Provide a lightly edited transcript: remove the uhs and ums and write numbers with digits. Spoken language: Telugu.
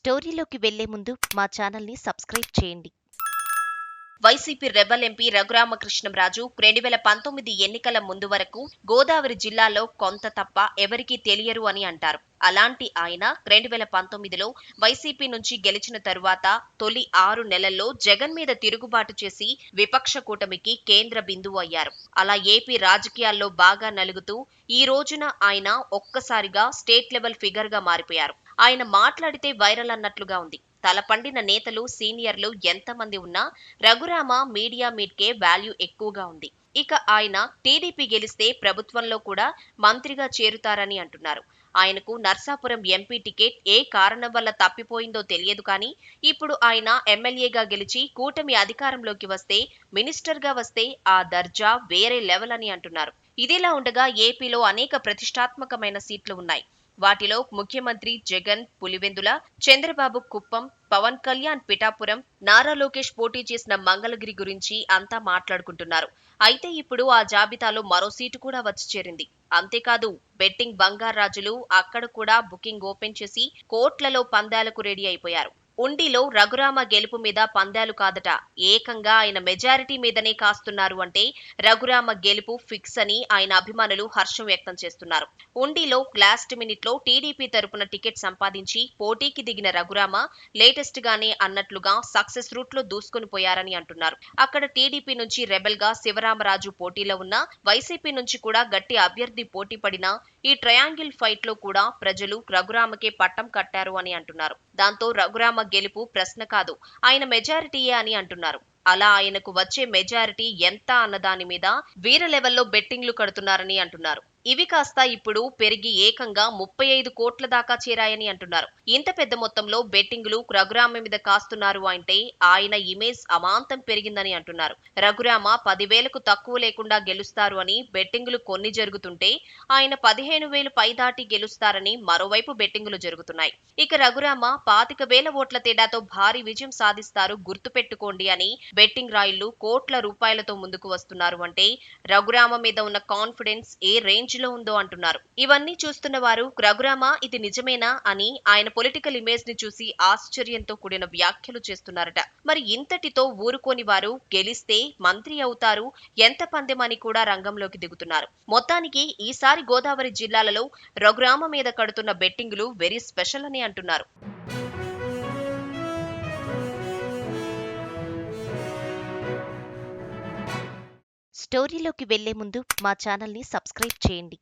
స్టోరీలోకి వెళ్లే ముందు మా ఛానల్ని సబ్స్క్రైబ్ చేయండి. వైసీపీ రెబల్ ఎంపీ రఘురామకృష్ణంరాజు 2019 ఎన్నికల ముందు వరకు గోదావరి జిల్లాలో కొంత తప్ప ఎవరికీ తెలియరు అని అంటారు. అలాంటి ఆయన 2019లో వైసీపీ నుంచి గెలిచిన తరువాత తొలి 6 నెలల్లో జగన్ మీద తిరుగుబాటు చేసి విపక్ష కూటమికి కేంద్ర బిందువు అయ్యారు. అలా ఏపీ రాజకీయాల్లో బాగా నలుగుతూ ఈ రోజున ఆయన ఒక్కసారిగా స్టేట్ లెవెల్ ఫిగర్ గా మారిపోయారు. ఆయన మాట్లాడితే వైరల్ అన్నట్లుగా ఉంది. తలపండిన నేతలు సీనియర్లు ఎంతమంది ఉన్నా రఘురామ మీడియా మీట్కే వాల్యూ ఎక్కువగా ఉంది. ఇక ఆయన టీడీపీ గెలిస్తే ప్రభుత్వంలో కూడా మంత్రిగా చేరుతారని అంటున్నారు. ఆయనకు నర్సాపురం ఎంపీ టికెట్ ఏ కారణం వల్ల తప్పిపోయిందో తెలియదు కానీ ఇప్పుడు ఆయన ఎమ్మెల్యేగా గెలిచి కూటమి అధికారంలోకి వస్తే మినిస్టర్గా వస్తే ఆ దర్జా వేరే లెవెల్ అని అంటున్నారు. ఇదిలా ఉండగా ఏపీలో అనేక ప్రతిష్టాత్మకమైన సీట్లు ఉన్నాయి. వాటిలో ముఖ్యమంత్రి జగన్ పులివెందుల, చంద్రబాబు కుప్పం, పవన్ కళ్యాణ్ పిఠాపురం, నారా లోకేష్ పోటీ చేసిన మంగళగిరి గురించి అంతా మాట్లాడుకుంటున్నారు. అయితే ఇప్పుడు ఆ జాబితాలో మరో సీటు కూడా వచ్చి చేరింది. అంతేకాదు బెట్టింగ్ బంగారాజులు అక్కడ కూడా బుకింగ్ ఓపెన్ చేసి కోట్లలో పందాలకు రెడీ అయిపోయారు. ఉండిలో రఘురామ గెలుపు మీద పందాలు కాదట, ఏకంగా ఆయన మెజారిటీ మీదనే కాస్తున్నారు. అంటే రఘురామ గెలుపు ఫిక్స్ అని ఆయన అభిమానులు హర్షం వ్యక్తం చేస్తున్నారు. ఉండిలో లాస్ట్ మినిట్ లో టీడీపీ తరపున టికెట్ సంపాదించి పోటీకి దిగిన రఘురామ లేటెస్ట్ గానే అన్నట్లుగా సక్సెస్ రూట్ లో దూసుకొని పోయారని అంటున్నారు. అక్కడ టీడీపీ నుంచి రెబెల్ గా శివరామరాజు పోటీలో ఉన్న, వైసీపీ నుంచి కూడా గట్టి అభ్యర్థి పోటీ పడిన ఈ ట్రయాంగిల్ ఫైట్ లో కూడా ప్రజలు రఘురామకే పట్టం కట్టారు అని అంటున్నారు. దాంతో రఘురామ గెలుపు ప్రశ్న కాదు, ఆయన మెజారిటీయే అని అంటున్నారు. అలా ఆయనకు వచ్చే మెజారిటీ ఎంత అన్నదాని మీద వీర లెవెల్లో బెట్టింగ్లు కడుతున్నారని అంటున్నారు. ఇవి కాస్త ఇప్పుడు పెరిగి ఏకంగా 35 కోట్ల దాకా చేరాయని అంటున్నారు. ఇంత పెద్ద మొత్తంలో బెట్టింగులు రఘురామ మీద కాస్తున్నారు అంటే ఆయన ఇమేజ్ అమాంతం పెరిగిందని అంటున్నారు. రఘురామ 10,000కు తక్కువ లేకుండా గెలుస్తారు అని బెట్టింగులు కొన్ని జరుగుతుంటే ఆయన 15,000 పైదాటి గెలుస్తారని మరోవైపు బెట్టింగులు జరుగుతున్నాయి. ఇక రఘురామ 25,000 ఓట్ల తేడాతో భారీ విజయం సాధిస్తారు గుర్తుపెట్టుకోండి అని బెట్టింగ్ రాయిళ్లు కోట్ల రూపాయలతో ముందుకు వస్తున్నారు. అంటే రఘురామ మీద ఉన్న కాన్ఫిడెన్స్ ఏ రేంజ్ లో ఉందో అంటున్నారు. ఇవన్నీ చూస్తున్న వారు రఘురామ ఇది నిజమేనా అని ఆయన పొలిటికల్ ఇమేజ్ ని చూసి ఆశ్చర్యంతో కూడిన వ్యాఖ్యలు చేస్తున్నారట. మరి ఇంతటితో ఊరుకోని వారు గెలిస్తే మంత్రి అవుతారు, ఎంత పందెమని కూడా రంగంలోకి దిగుతున్నారు. మొత్తానికి ఈసారి గోదావరి జిల్లాలలో రఘురామ మీద కడుతున్న బెట్టింగులు వెరీ స్పెషల్ అని అంటున్నారు. స్టోరీలోకి వెళ్లే ముందు మా ఛానల్ని సబ్స్క్రైబ్ చేయండి.